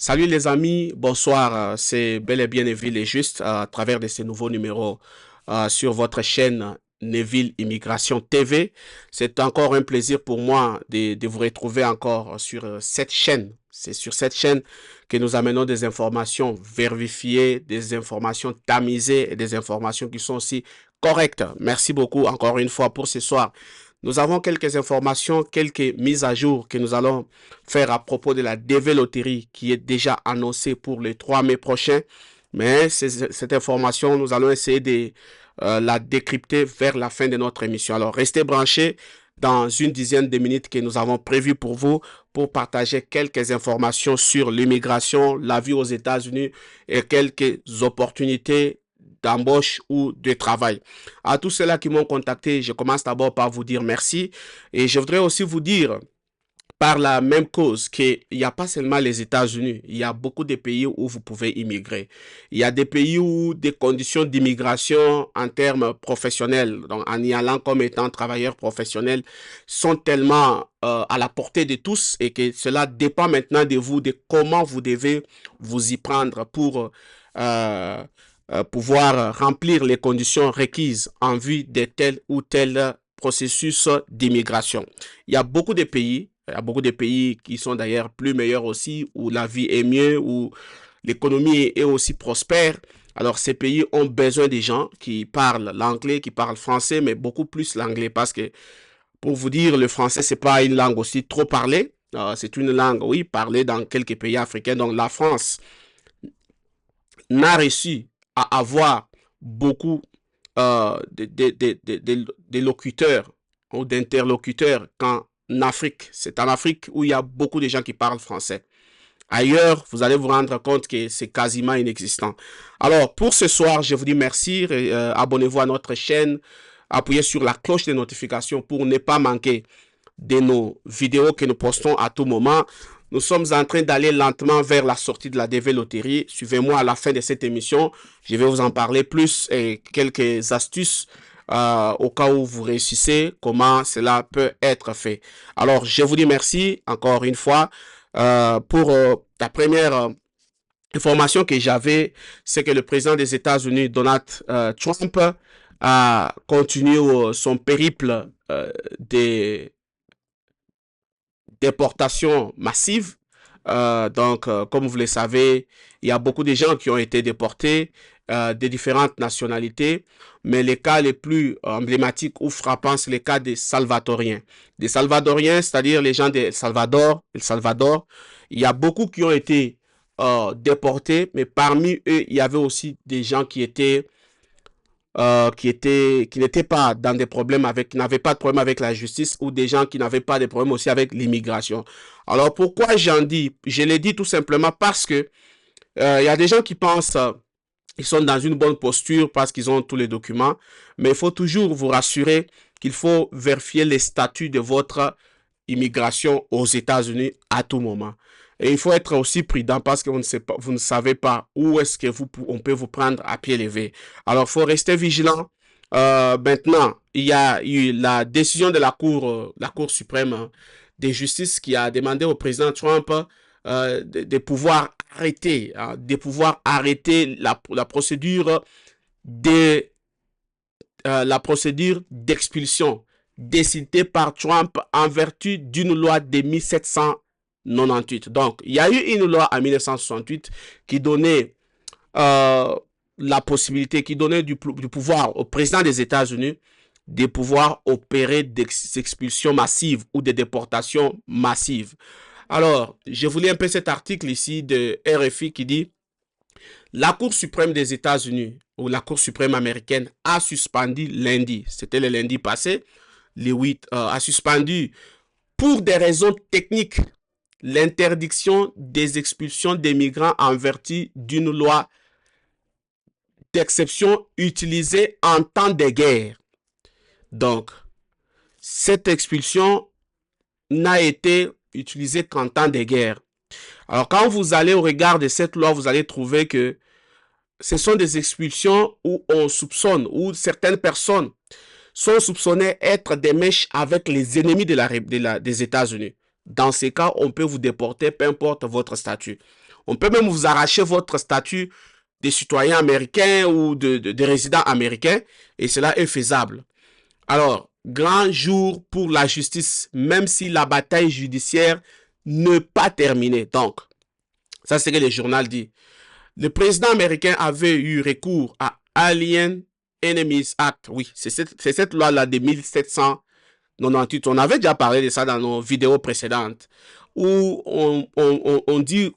Salut les amis, bonsoir. C'est bel et bien Neville et Juste à travers de ces nouveaux numéros sur votre chaîne Neville Immigration TV. C'est encore un plaisir pour moi de vous retrouver encore sur cette chaîne. C'est sur cette chaîne que nous amenons des informations vérifiées, des informations tamisées et des informations qui sont aussi correctes. Merci beaucoup encore une fois pour ce soir. Nous avons quelques informations, quelques mises à jour que nous allons faire à propos de la DV Loterie qui est déjà annoncée pour le 3 mai prochain. Mais cette information, nous allons essayer de la décrypter vers la fin de notre émission. Alors, restez branchés dans une dizaine de minutes que nous avons prévues pour vous pour partager quelques informations sur l'immigration, la vie aux États-Unis et quelques opportunités d'embauche ou de travail. À tous ceux-là qui m'ont contacté, je commence d'abord par vous dire merci et je voudrais aussi vous dire par la même cause qu'il n'y a pas seulement les États-Unis, il y a beaucoup de pays où vous pouvez immigrer. Il y a des pays où des conditions d'immigration en termes professionnels, donc en y allant comme étant travailleur professionnel, sont tellement à la portée de tous et que cela dépend maintenant de vous, de comment vous devez vous y prendre pour pouvoir remplir les conditions requises en vue de tel ou tel processus d'immigration. Il y a beaucoup de pays qui sont d'ailleurs plus meilleurs aussi, où la vie est mieux, où l'économie est aussi prospère. Alors, ces pays ont besoin des gens qui parlent l'anglais, qui parlent français, mais beaucoup plus l'anglais parce que, pour vous dire, le français, c'est pas une langue aussi trop parlée. C'est une langue, oui, parlée dans quelques pays africains. Donc, la France n'a réussi à avoir beaucoup de locuteurs ou d'interlocuteurs qu'en Afrique. C'est en Afrique où il y a beaucoup de gens qui parlent français. Ailleurs, vous allez vous rendre compte que c'est quasiment inexistant. Alors, pour ce soir, je vous dis merci. Abonnez-vous à notre chaîne. Appuyez sur la cloche de notification pour ne pas manquer de nos vidéos que nous postons à tout moment. Nous sommes en train d'aller lentement vers la sortie de la DV Loterie. Suivez-moi à la fin de cette émission. Je vais vous en parler plus et quelques astuces au cas où vous réussissez, comment cela peut être fait. Alors, je vous dis merci encore une fois. Pour la première information que j'avais, c'est que le président des États-Unis, Donald Trump, a continué son périple des déportation massive. Comme vous le savez, il y a beaucoup de gens qui ont été déportés de différentes nationalités, mais les cas les plus emblématiques ou frappants, c'est les cas des Salvadoriens. Des Salvadoriens, c'est-à-dire les gens de El Salvador, il y a beaucoup qui ont été déportés, mais parmi eux, il y avait aussi des gens qui n'étaient pas dans des problèmes avec, qui n'avaient pas de problème avec la justice ou des gens qui n'avaient pas de problème aussi avec l'immigration. Alors pourquoi j'en dis? Je l'ai dit tout simplement parce que il y a des gens qui pensent ils sont dans une bonne posture parce qu'ils ont tous les documents, mais il faut toujours vous rassurer qu'il faut vérifier les statuts de votre immigration aux États-Unis à tout moment. Et il faut être aussi prudent parce que vous ne savez pas où est-ce que on peut vous prendre à pied levé. Alors, il faut rester vigilant. Maintenant, il y a eu la décision de la Cour suprême de justice qui a demandé au président Trump de pouvoir arrêter, de pouvoir arrêter la procédure de la procédure d'expulsion décidée par Trump en vertu d'une loi de 1798. Donc, il y a eu une loi en 1968 qui donnait la possibilité, qui donnait du pouvoir au président des États-Unis de pouvoir opérer des expulsions massives ou des déportations massives. Alors, je vous lis un peu cet article ici de RFI qui dit la Cour suprême des États-Unis ou la Cour suprême américaine a suspendu lundi, c'était le lundi passé, le 8, a suspendu pour des raisons techniques l'interdiction des expulsions des migrants en vertu d'une loi d'exception utilisée en temps de guerre. Donc, cette expulsion n'a été utilisée qu'en temps de guerre. Alors, quand vous allez au regard de cette loi, vous allez trouver que ce sont des expulsions où on soupçonne, où certaines personnes sont soupçonnées être des mèches avec les ennemis des États-Unis. Dans ces cas, on peut vous déporter, peu importe votre statut. On peut même vous arracher votre statut de citoyen américain ou de résident américain, et cela est faisable. Alors, grand jour pour la justice, même si la bataille judiciaire n'est pas terminée. Donc, ça c'est ce que le journal dit. Le président américain avait eu recours à Alien Enemies Act. Oui, c'est cette loi-là de 1798. On avait déjà parlé de ça dans nos vidéos précédentes. Où on dit...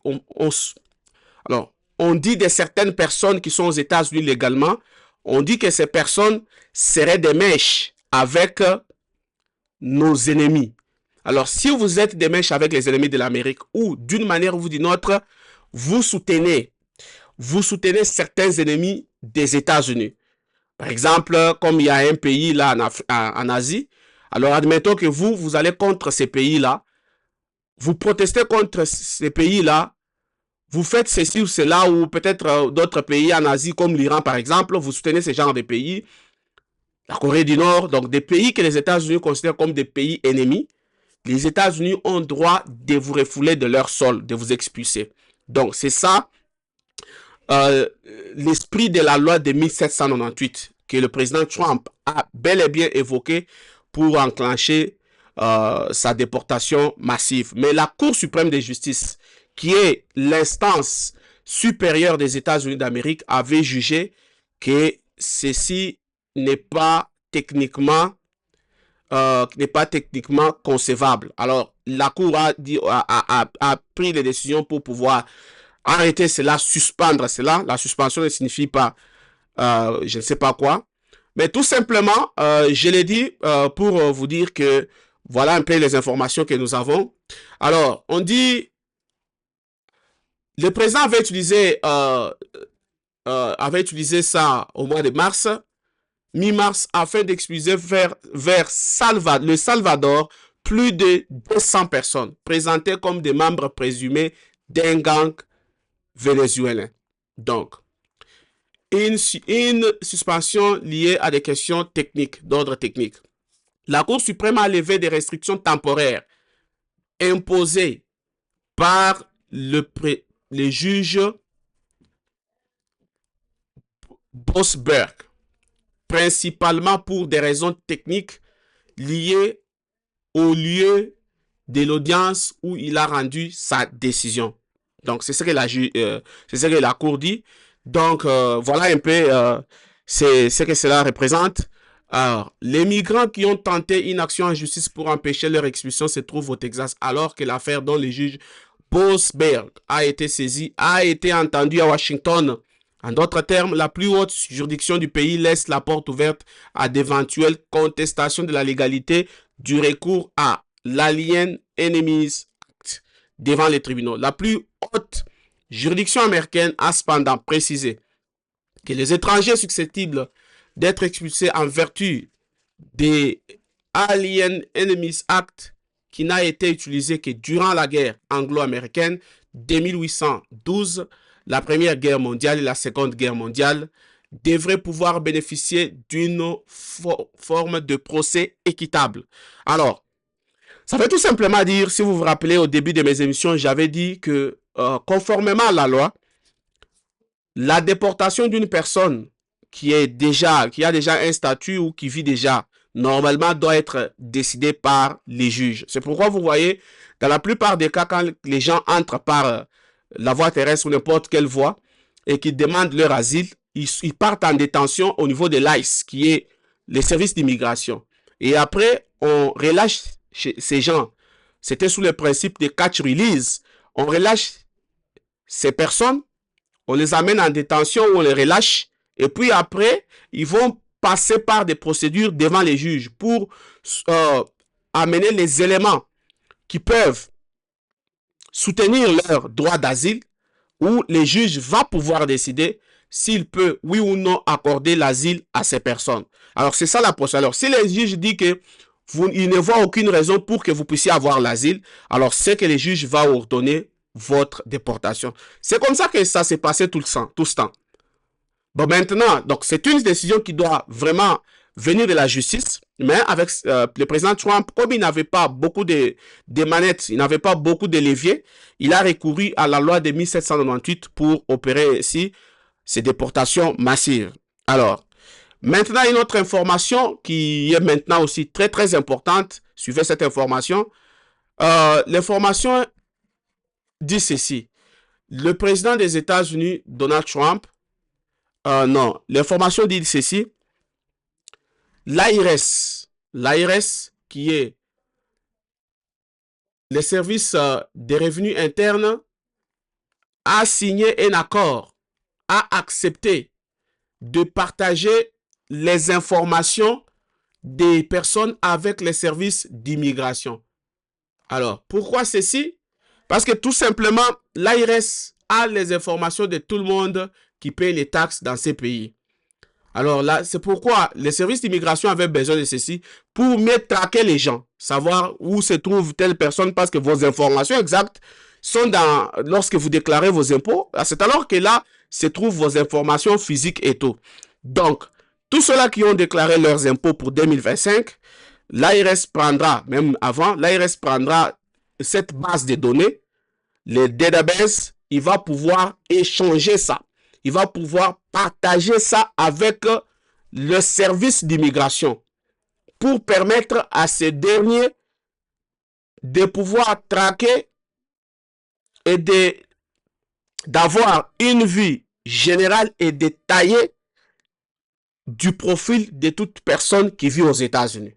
alors, on dit de certaines personnes qui sont aux États-Unis légalement, on dit que ces personnes seraient des mèches avec nos ennemis. Alors, si vous êtes des mèches avec les ennemis de l'Amérique ou d'une manière ou d'une autre, vous soutenez certains ennemis des États-Unis. Par exemple, comme il y a un pays là en Asie, alors admettons que vous allez contre ces pays-là, vous protestez contre ces pays-là, vous faites ceci ou cela, ou peut-être d'autres pays en Asie comme l'Iran par exemple, vous soutenez ce genre de pays, la Corée du Nord, donc des pays que les États-Unis considèrent comme des pays ennemis, les États-Unis ont droit de vous refouler de leur sol, de vous expulser. Donc c'est ça l'esprit de la loi de 1798 que le président Trump a bel et bien évoqué pour enclencher sa déportation massive. Mais la Cour suprême de justice, qui est l'instance supérieure des États-Unis d'Amérique, avait jugé que ceci n'est pas techniquement concevable. Alors, la Cour a pris les décisions pour pouvoir arrêter cela, suspendre cela. La suspension ne signifie pas je ne sais pas quoi. Mais tout simplement, je l'ai dit pour vous dire que voilà un peu les informations que nous avons. Alors, on dit, le président avait utilisé ça au mois de mars, mi-mars, afin d'expulser vers le Salvador plus de 200 personnes présentées comme des membres présumés d'un gang vénézuélien. Donc, une suspension liée à des questions techniques, d'ordre technique. La Cour suprême a levé des restrictions temporaires imposées par le juge Boasberg, principalement pour des raisons techniques liées au lieu de l'audience où il a rendu sa décision. Donc, c'est ce que la Cour dit. Donc, voilà un peu c'est ce que cela représente. Alors, les migrants qui ont tenté une action en justice pour empêcher leur expulsion se trouvent au Texas, alors que l'affaire dont le juge Boasberg a été saisi a été entendue à Washington. En d'autres termes, la plus haute juridiction du pays laisse la porte ouverte à d'éventuelles contestations de la légalité du recours à l'Alien Enemies Act devant les tribunaux. La plus haute juridiction américaine a cependant précisé que les étrangers susceptibles d'être expulsés en vertu des Alien Enemies Act, qui n'a été utilisé que durant la guerre anglo-américaine de 1812, la Première Guerre mondiale et la Seconde Guerre mondiale, devraient pouvoir bénéficier d'une forme de procès équitable. Alors, ça veut tout simplement dire, si vous vous rappelez au début de mes émissions, j'avais dit que conformément à la loi, la déportation d'une personne qui a déjà un statut ou qui vit déjà normalement doit être décidée par les juges. C'est pourquoi vous voyez, dans la plupart des cas, quand les gens entrent par la voie terrestre ou n'importe quelle voie et qu'ils demandent leur asile, ils partent en détention au niveau de l'ICE, qui est les services d'immigration. Et après, on relâche ces gens. C'était sous le principe de catch release. On relâche ces personnes, on les amène en détention ou on les relâche. Et puis après, ils vont passer par des procédures devant les juges pour amener les éléments qui peuvent soutenir leur droit d'asile, où les juges vont pouvoir décider s'il peut, oui ou non, accorder l'asile à ces personnes. Alors, c'est ça la procédure. Alors, si les juges disent que il ne voit aucune raison pour que vous puissiez avoir l'asile, alors c'est que les juges vont ordonner votre déportation. C'est comme ça que ça s'est passé tout ce temps. Bon, maintenant, donc c'est une décision qui doit vraiment venir de la justice, mais avec le président Trump, comme il n'avait pas beaucoup de manettes, il n'avait pas beaucoup de leviers, il a recouru à la loi de 1798 pour opérer ici ces déportations massives. Alors, maintenant, une autre information qui est maintenant aussi très, très importante, suivez cette information. L'information dit ceci. Le président des États-Unis, Donald Trump, non, l'information dit ceci. L'IRS, qui est le service des revenus internes, a signé un accord, a accepté de partager les informations des personnes avec les services d'immigration. Alors, pourquoi ceci? Parce que tout simplement, l'IRS a les informations de tout le monde qui paye les taxes dans ces pays. Alors là, c'est pourquoi les services d'immigration avaient besoin de ceci pour mieux traquer les gens, savoir où se trouve telle personne, parce que vos informations exactes sont dans, lorsque vous déclarez vos impôts, c'est alors que là se trouvent vos informations physiques et tout. Donc, tous ceux-là qui ont déclaré leurs impôts pour 2025, l'IRS prendra, même avant, l'IRS prendra cette base de données, les databases, il va pouvoir échanger ça. Il va pouvoir partager ça avec le service d'immigration pour permettre à ces derniers de pouvoir traquer et d'avoir une vue générale et détaillée du profil de toute personne qui vit aux États-Unis.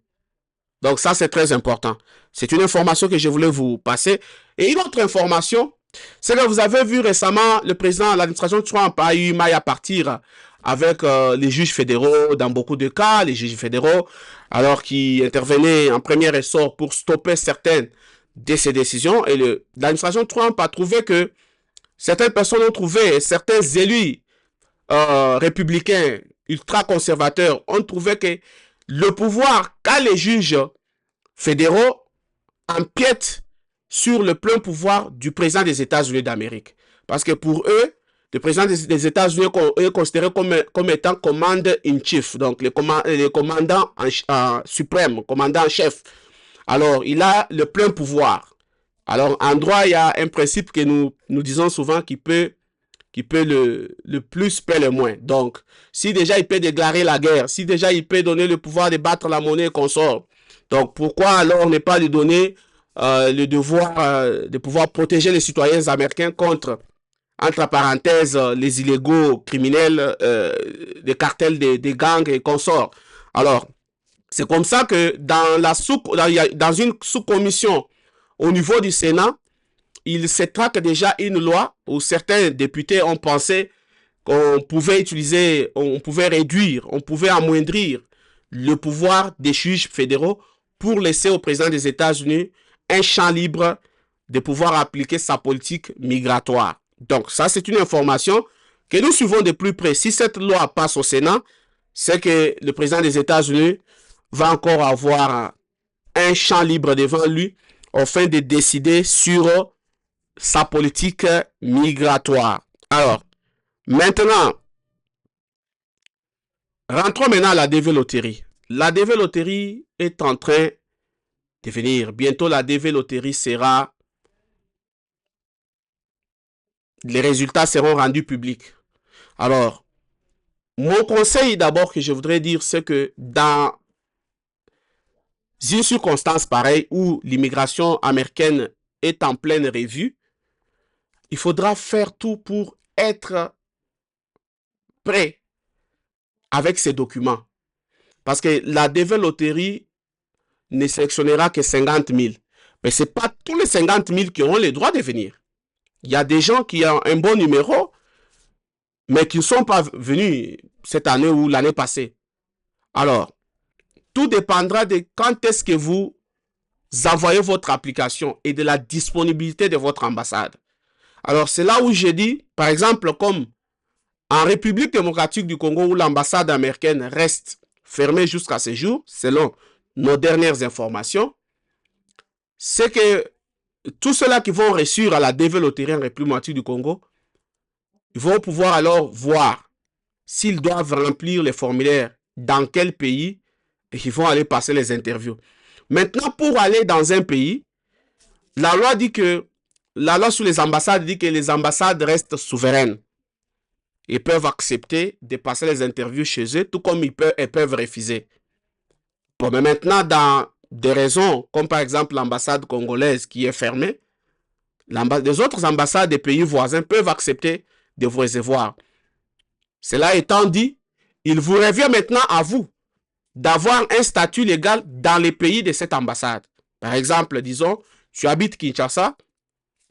Donc ça, c'est très important. C'est une information que je voulais vous passer. Et une autre information, c'est que vous avez vu récemment, le président, l'administration Trump a eu maille à partir avec les juges fédéraux dans beaucoup de cas, les juges fédéraux, alors qui intervenaient en premier ressort pour stopper certaines de ces décisions. Et l'administration Trump a trouvé que certaines personnes ont trouvé, certains élus républicains ultra-conservateurs ont trouvé que le pouvoir qu'a les juges fédéraux empiète sur le plein pouvoir du président des États-Unis d'Amérique. Parce que pour eux, le président des États-Unis est considéré comme étant command-in-chief, donc le commandant suprême, commandant en chef. Alors, il a le plein pouvoir. Alors, en droit, il y a un principe que nous disons souvent qui peut le plus paie le moins. Donc, si déjà il peut déclarer la guerre, si déjà il peut donner le pouvoir de battre la monnaie et qu'on sort, donc pourquoi alors ne pas lui donner le devoir de pouvoir protéger les citoyens américains contre, entre parenthèses, les illégaux criminels, des cartels, des gangs et consorts. Alors, c'est comme ça que dans une sous-commission au niveau du Sénat, il se traque déjà une loi où certains députés ont pensé qu'on pouvait utiliser, on pouvait réduire, on pouvait amoindrir le pouvoir des juges fédéraux pour laisser au président des États-Unis un champ libre de pouvoir appliquer sa politique migratoire. Donc, ça, c'est une information que nous suivons de plus près. Si cette loi passe au Sénat, c'est que le président des États-Unis va encore avoir un champ libre devant lui afin de décider sur sa politique migratoire. Alors, maintenant, rentrons maintenant à la DV Loterie. La DV Loterie est en train de venir. Bientôt, la DV Loterie sera... Les résultats seront rendus publics. Alors, mon conseil d'abord que je voudrais dire, c'est que dans une circonstance pareille où l'immigration américaine est en pleine revue, il faudra faire tout pour être prêt avec ces documents. Parce que la DV Loterie ne sélectionnera que 50 000. Mais ce n'est pas tous les 50 000 qui auront le droit de venir. Il y a des gens qui ont un bon numéro, mais qui ne sont pas venus cette année ou l'année passée. Alors, tout dépendra de quand est-ce que vous envoyez votre application et de la disponibilité de votre ambassade. Alors, c'est là où je dis, par exemple, comme en République démocratique du Congo, où l'ambassade américaine reste fermée jusqu'à ce jour, selon nos dernières informations, c'est que tous ceux-là qui vont réussir à la DV Loterie en République démocratique du Congo, ils vont pouvoir alors voir s'ils doivent remplir les formulaires dans quel pays et ils vont aller passer les interviews. Maintenant, pour aller dans un pays, la loi dit que la loi sur les ambassades dit que les ambassades restent souveraines. Ils peuvent accepter de passer les interviews chez eux, tout comme ils peuvent refuser. Bon, mais maintenant, dans des raisons, comme par exemple l'ambassade congolaise qui est fermée, les autres ambassades des pays voisins peuvent accepter de vous recevoir. Cela étant dit, il vous revient maintenant à vous d'avoir un statut légal dans les pays de cette ambassade. Par exemple, disons, tu habites Kinshasa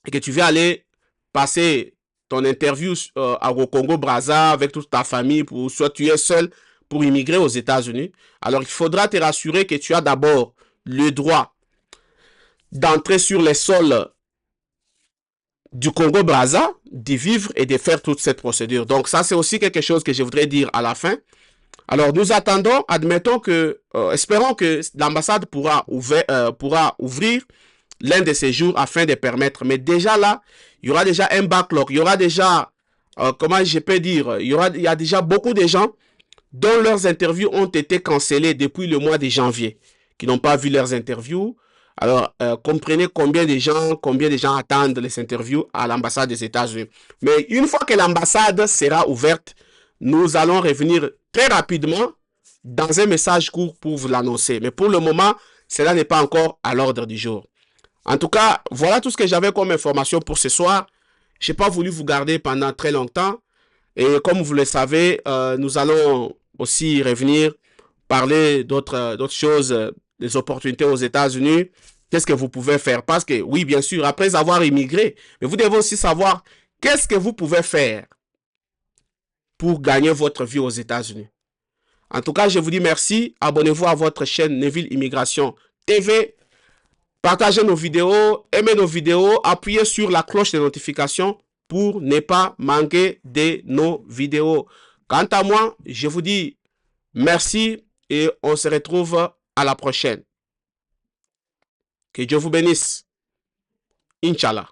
et que tu veux aller passer ton interview au Congo-Brazza avec toute ta famille, soit tu es seul pour immigrer aux États-Unis. Alors, il faudra te rassurer que tu as d'abord le droit d'entrer sur les sols du Congo-Brazza, d'y vivre et de faire toute cette procédure. Donc, ça, c'est aussi quelque chose que je voudrais dire à la fin. Alors, nous attendons, admettons que, espérons que l'ambassade pourra ouvrir l'un de ces jours afin de permettre. Mais déjà là, il y aura déjà un backlog. Il y aura déjà, comment je peux dire, il y a déjà beaucoup de gens dont leurs interviews ont été cancellées depuis le mois de janvier, qui n'ont pas vu leurs interviews. Alors, comprenez combien de gens attendent les interviews à l'ambassade des États-Unis. Mais une fois que l'ambassade sera ouverte, nous allons revenir très rapidement dans un message court pour vous l'annoncer. Mais pour le moment, cela n'est pas encore à l'ordre du jour. En tout cas, voilà tout ce que j'avais comme information pour ce soir. Je n'ai pas voulu vous garder pendant très longtemps. Et comme vous le savez, nous allons aussi revenir parler d'autres choses, des opportunités aux États-Unis. Qu'est-ce que vous pouvez faire? Parce que, oui, bien sûr, après avoir immigré, mais vous devez aussi savoir qu'est-ce que vous pouvez faire pour gagner votre vie aux États-Unis. En tout cas, je vous dis merci. Abonnez-vous à votre chaîne Neville Immigration TV. Partagez nos vidéos, aimez nos vidéos, appuyez sur la cloche de notification pour ne pas manquer de nos vidéos. Quant à moi, je vous dis merci et on se retrouve à la prochaine. Que Dieu vous bénisse. Inch'Allah.